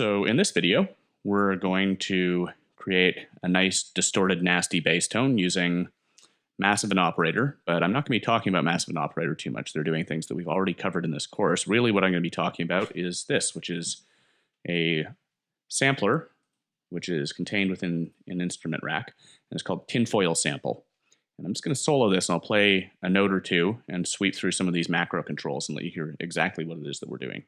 So in this video, we're going to create a nice distorted nasty bass tone using massive and operator, but I'm not going to be talking about massive and operator too much. They're doing things that we've already covered in this course. Really what I'm going to be talking about is this, which is a sampler, which is contained within an instrument rack, and it's called tinfoil sample. And I'm just going to solo this, and I'll play a note or two and sweep through some of these macro controls and let you hear exactly what it is that we're doing.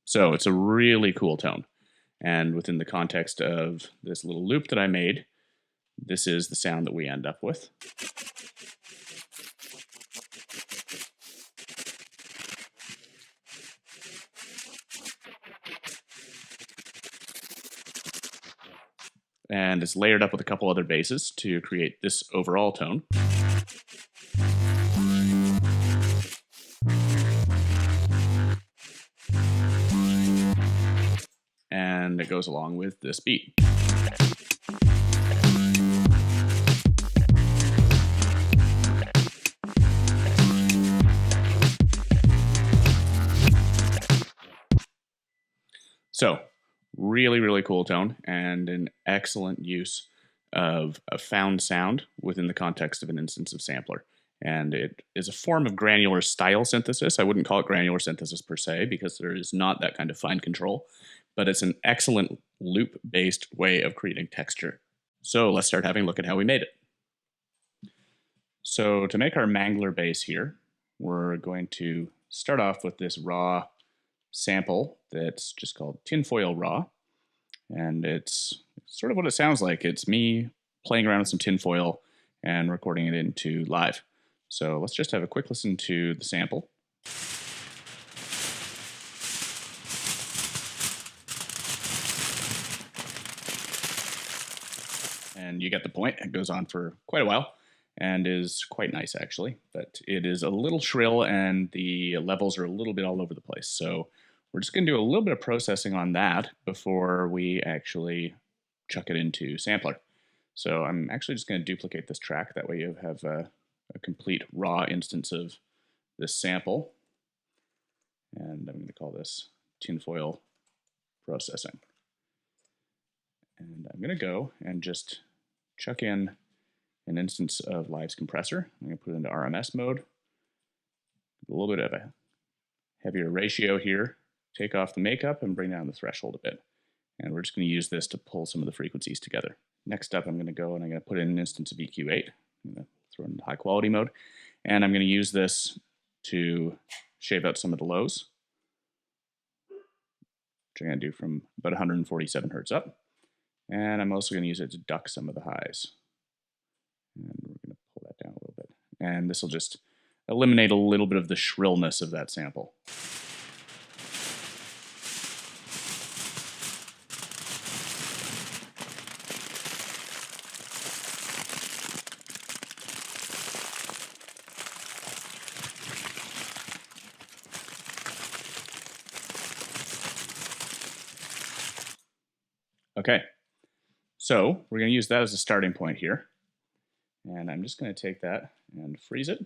So it's a really cool tone. And within the context of this little loop that I made, this is the sound that we end up with. And it's layered up with a couple other basses to create this overall tone. And it goes along with this beat. So, really, really cool tone and an excellent use of a found sound within the context of an instance of sampler. And it is a form of granular style synthesis. I wouldn't call it granular synthesis per se, because there is not that kind of fine control, but it's an excellent loop-based way of creating texture. So let's start having a look at how we made it. So to make our Mangler bass here, we're going to start off with this raw sample that's just called tinfoil raw. And it's sort of what it sounds like. It's me playing around with some tinfoil and recording it into live. So let's just have a quick listen to the sample. And you get the point. It goes on for quite a while and is quite nice actually, but it is a little shrill and the levels are a little bit all over the place. So we're just going to do a little bit of processing on that before we actually chuck it into sampler. So I'm actually just going to duplicate this track. That way you have a complete raw instance of this sample. And I'm going to call this tinfoil processing. And I'm going to go and just chuck in an instance of Live's compressor. I'm going to put it into RMS mode. A little bit of a heavier ratio here. Take off the makeup and bring down the threshold a bit. And we're just going to use this to pull some of the frequencies together. Next up, I'm going to go and I'm going to put in an instance of EQ8. I'm going to throw it into high quality mode. And I'm going to use this to shave out some of the lows, which I'm going to do from about 147 hertz up. And I'm also going to use it to duck some of the highs. And we're going to pull that down a little bit. And this will just eliminate a little bit of the shrillness of that sample. Okay, so we're going to use that as a starting point here. And I'm just going to take that and freeze it.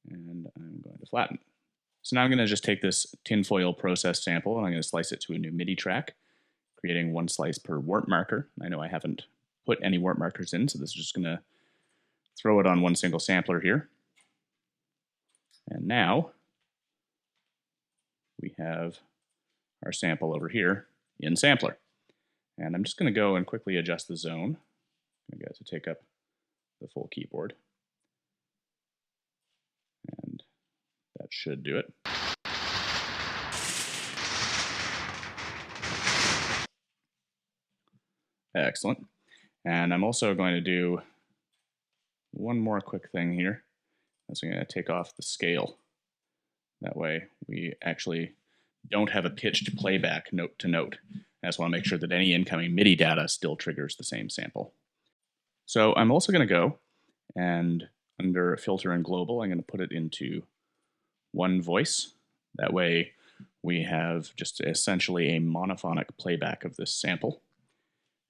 And I'm going to flatten it. So now I'm going to just take this tinfoil process sample and I'm going to slice it to a new MIDI track, creating one slice per warp marker. I know I haven't put any warp markers in, so this is just going to throw it on one single sampler here. And now we have our sample over here in sampler. And I'm just going to go and quickly adjust the zone. I'm going to get it to take up the full keyboard. And that should do it. Excellent. And I'm also going to do one more quick thing here. So I'm going to take off the scale. That way we actually don't have a pitched playback note to note. I just want to make sure that any incoming MIDI data still triggers the same sample. So I'm also going to go and under filter and global, I'm going to put it into one voice. That way we have just essentially a monophonic playback of this sample.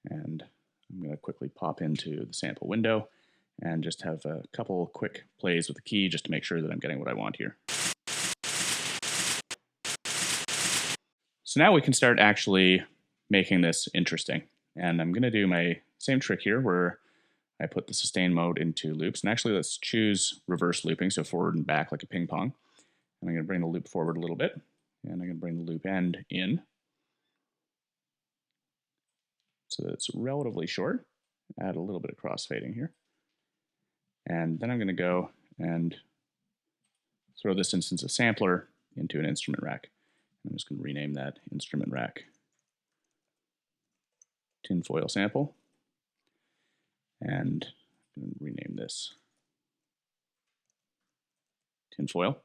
And I'm going to quickly pop into the sample window and just have a couple quick plays with the key just to make sure that I'm getting what I want here. So now we can start actually making this interesting. And I'm going to do my same trick here where I put the sustain mode into loops. And actually, let's choose reverse looping, so forward and back like a ping pong. And I'm going to bring the loop forward a little bit. And I'm going to bring the loop end in so that it's relatively short. Add a little bit of crossfading here. And then I'm going to go and throw this instance of sampler into an instrument rack. I'm just going to rename that instrument rack tinfoil sample. And I'm going to rename this tinfoil.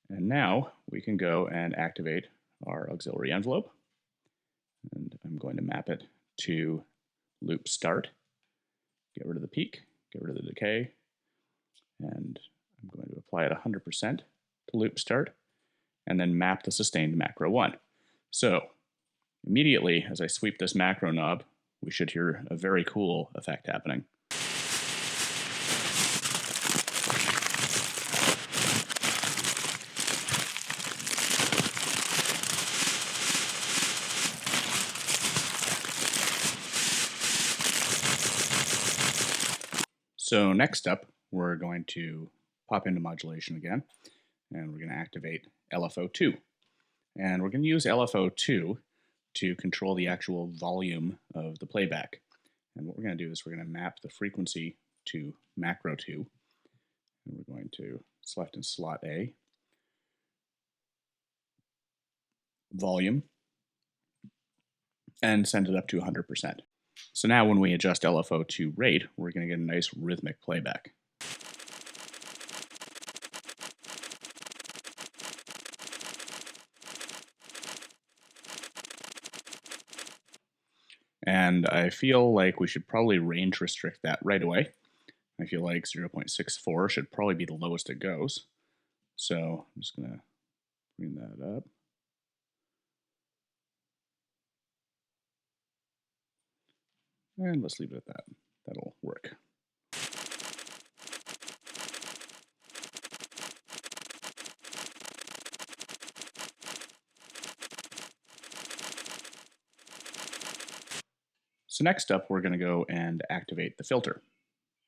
And now we can go and activate our auxiliary envelope. And I'm going to map it to loop start. Get rid of the peak, get rid of the decay, and I'm going to apply it 100% to loop start, and then map the sustained macro 1. So immediately as I sweep this macro knob, we should hear a very cool effect happening. So next up, we're going to pop into modulation again, and we're going to activate LFO2. And we're going to use LFO2 to control the actual volume of the playback. And what we're going to do is we're going to map the frequency to macro 2. And we're going to select in slot A, volume, and send it up to 100%. So now when we adjust LFO to rate, we're going to get a nice rhythmic playback. And I feel like we should probably range restrict that right away. I feel like 0.64 should probably be the lowest it goes. So I'm just going to bring that up. And let's leave it at that. That'll work. So next up, we're going to go and activate the filter.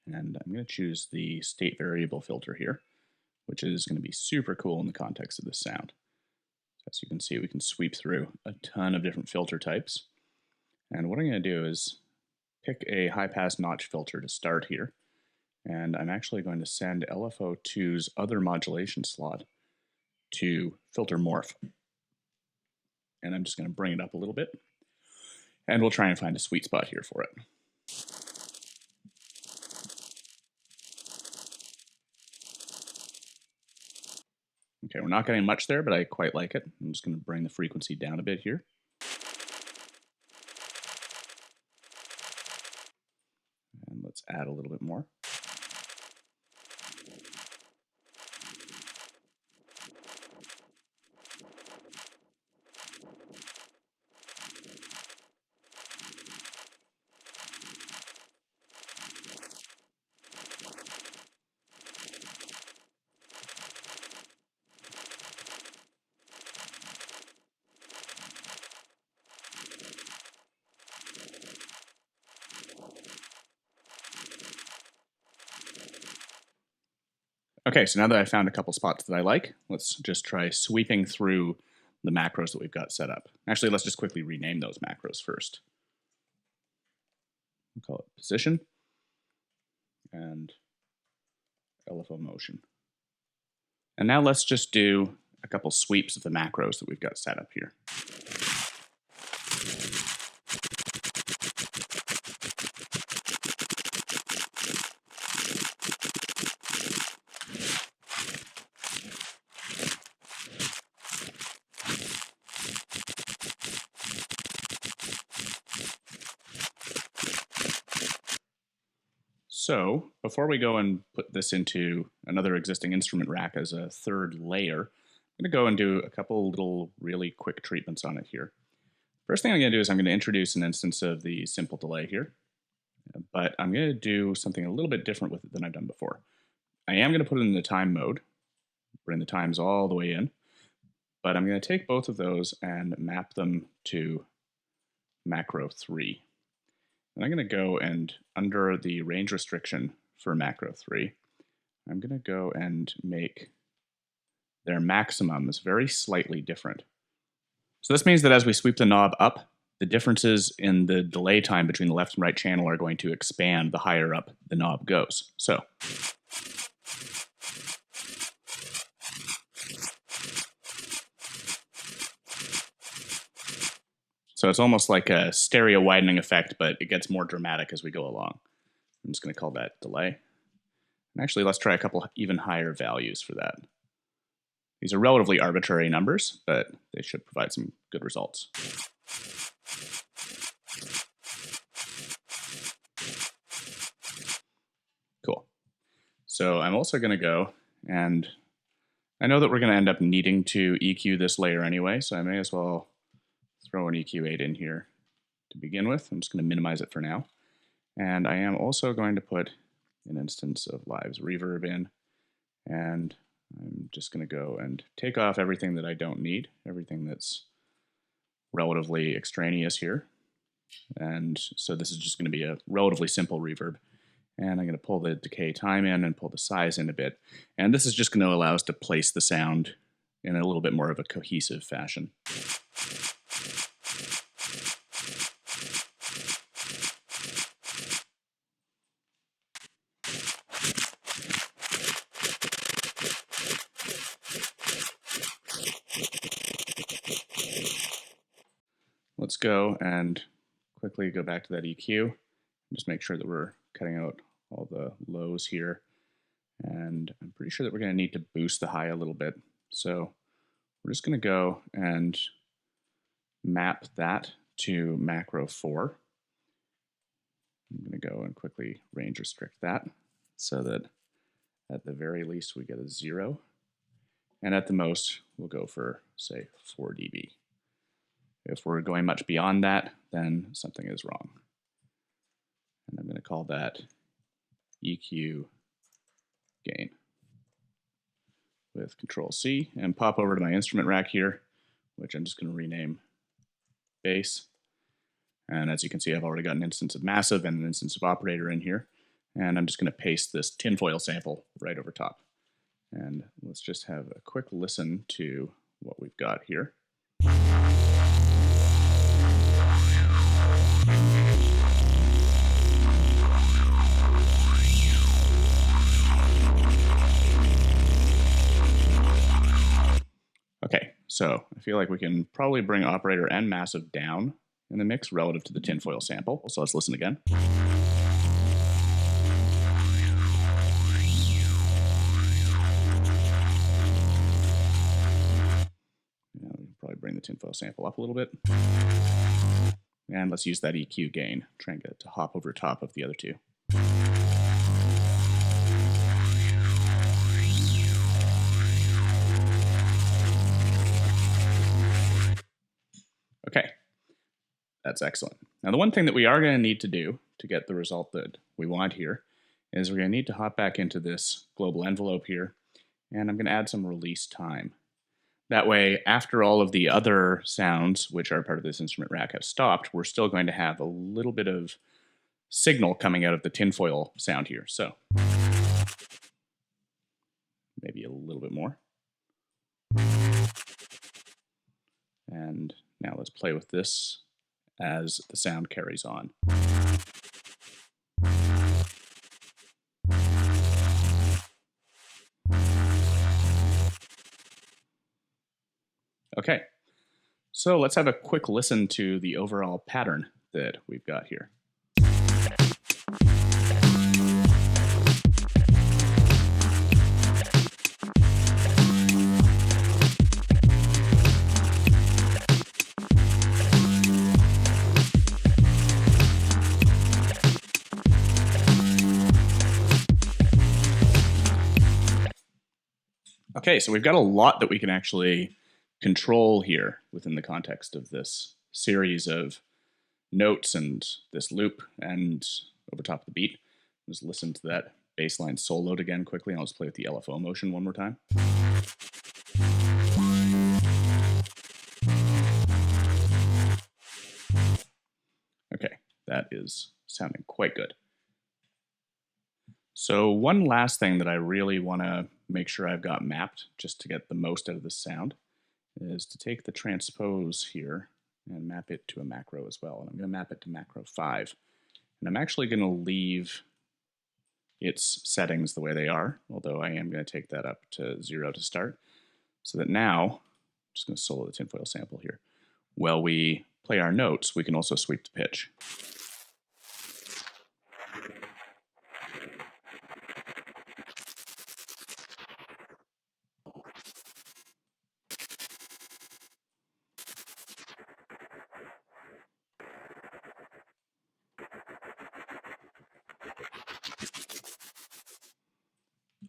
And I'm going to choose the state variable filter here, which is going to be super cool in the context of this sound. As you can see, we can sweep through a ton of different filter types. And what I'm going to do is pick a high-pass notch filter to start here. And I'm actually going to send LFO2's other modulation slot to filter morph. And I'm just going to bring it up a little bit. And we'll try and find a sweet spot here for it. Okay, we're not getting much there, but I quite like it. I'm just going to bring the frequency down a bit here. And let's add a little bit more. Okay, so now that I found a couple spots that I like, let's just try sweeping through the macros that we've got set up. Actually, let's just quickly rename those macros first. We'll call it position and LFO motion. And now let's just do a couple sweeps of the macros that we've got set up here. So before we go and put this into another existing instrument rack as a third layer, I'm going to go and do a couple little really quick treatments on it here. First thing I'm going to do is I'm going to introduce an instance of the simple delay here, but I'm going to do something a little bit different with it than I've done before. I am going to put it in the time mode, bring the times all the way in, but I'm going to take both of those and map them to macro 3. And I'm going to go and under the range restriction for macro 3, I'm going to go and make their maximums very slightly different. So this means that as we sweep the knob up, the differences in the delay time between the left and right channel are going to expand the higher up the knob goes. So it's almost like a stereo widening effect, but it gets more dramatic as we go along. I'm just going to call that delay. And actually, let's try a couple even higher values for that. These are relatively arbitrary numbers, but they should provide some good results. Cool. So I'm also going to go, and I know that we're going to end up needing to EQ this layer anyway, so I may as well throw an EQ8 in here to begin with. I'm just going to minimize it for now. And I am also going to put an instance of Live's reverb in, and I'm just going to go and take off everything that I don't need, everything that's relatively extraneous here. And so this is just going to be a relatively simple reverb. And I'm going to pull the decay time in and pull the size in a bit. And this is just going to allow us to place the sound in a little bit more of a cohesive fashion. Let's go and quickly go back to that EQ and just make sure that we're cutting out all the lows here. And I'm pretty sure that we're going to need to boost the high a little bit. So we're just going to go and map that to macro 4. I'm going to go and quickly range restrict that so that at the very least we get a 0. And at the most, we'll go for, say, 4 dB. If we're going much beyond that, then something is wrong. And I'm going to call that EQ gain with Control-C and pop over to my instrument rack here, which I'm just going to rename bass. And as you can see, I've already got an instance of massive and an instance of operator in here. And I'm just going to paste this tinfoil sample right over top. And let's just have a quick listen to what we've got here. Okay, so I feel like we can probably bring operator and massive down in the mix relative to the tinfoil sample. So let's listen again. Yeah, we can probably bring the tinfoil sample up a little bit. And let's use that EQ gain, trying to get it to hop over top of the other two. Okay, that's excellent. Now the one thing that we are going to need to do to get the result that we want here is we're going to need to hop back into this global envelope here, and I'm going to add some release time. That way, after all of the other sounds which are part of this instrument rack have stopped, we're still going to have a little bit of signal coming out of the tinfoil sound here. So maybe a little bit more. And now let's play with this as the sound carries on. Okay, so let's have a quick listen to the overall pattern that we've got here. Okay, so we've got a lot that we can actually control here within the context of this series of notes and this loop and over top of the beat. Just listen to that bass line soloed again quickly, and I'll just play with the LFO motion one more time. Okay, that is sounding quite good. So one last thing that I really want to make sure I've got mapped just to get the most out of this sound is to take the transpose here and map it to a macro as well. And I'm going to map it to macro 5. And I'm actually going to leave its settings the way they are, although I am going to take that up to 0 to start, so that now, I'm just going to solo the tinfoil sample here. While we play our notes, we can also sweep the pitch.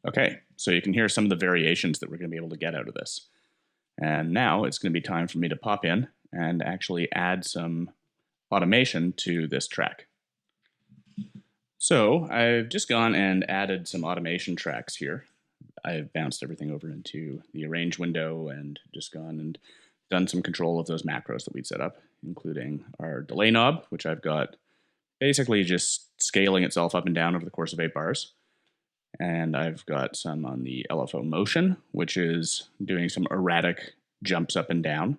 Okay, so you can hear some of the variations that we're going to be able to get out of this. And now it's going to be time for me to pop in and actually add some automation to this track. So I've just gone and added some automation tracks here. I've bounced everything over into the arrange window and just gone and done some control of those macros that we'd set up, including our delay knob, which I've got basically just scaling itself up and down over the course of 8 bars. And I've got some on the LFO motion, which is doing some erratic jumps up and down.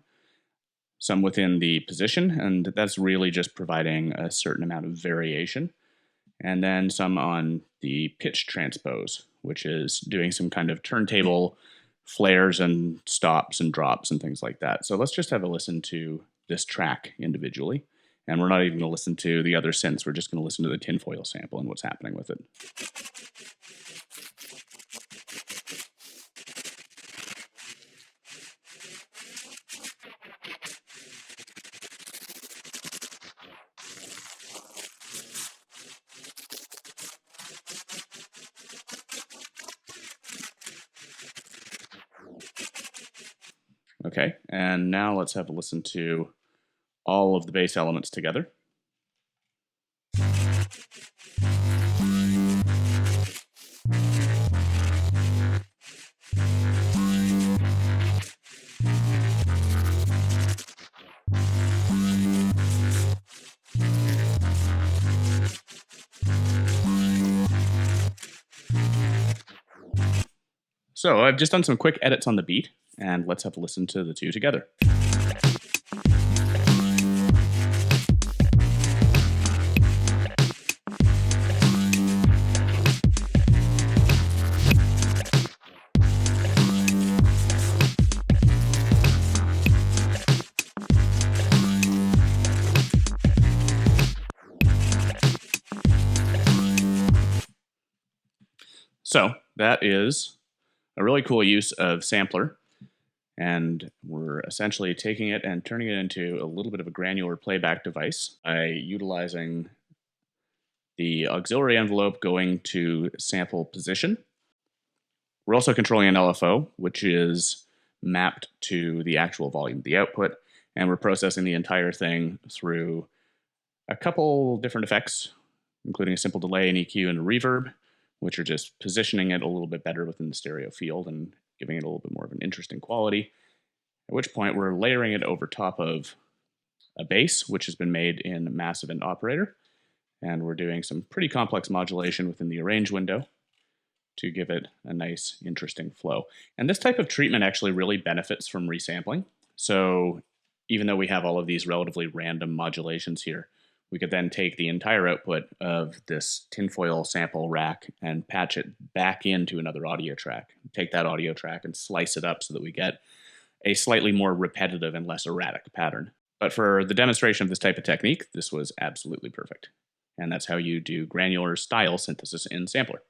Some within the position, and that's really just providing a certain amount of variation. And then some on the pitch transpose, which is doing some kind of turntable flares and stops and drops and things like that. So let's just have a listen to this track individually. And we're not even going to listen to the other synths. We're just going to listen to the tinfoil sample and what's happening with it. Okay, and now let's have a listen to all of the bass elements together. So I've just done some quick edits on the beat, and let's have a listen to the two together. So that is a really cool use of sampler, and we're essentially taking it and turning it into a little bit of a granular playback device by utilizing the auxiliary envelope going to sample position. We're also controlling an LFO, which is mapped to the actual volume of the output, and we're processing the entire thing through a couple different effects, including a simple delay, an EQ, and a reverb, which are just positioning it a little bit better within the stereo field and giving it a little bit more of an interesting quality, at which point we're layering it over top of a bass, which has been made in massive and operator, and we're doing some pretty complex modulation within the arrange window to give it a nice, interesting flow. And this type of treatment actually really benefits from resampling. So even though we have all of these relatively random modulations here, we could then take the entire output of this tinfoil sample rack and patch it back into another audio track. Take that audio track and slice it up so that we get a slightly more repetitive and less erratic pattern. But for the demonstration of this type of technique, this was absolutely perfect. And that's how you do granular style synthesis in Sampler.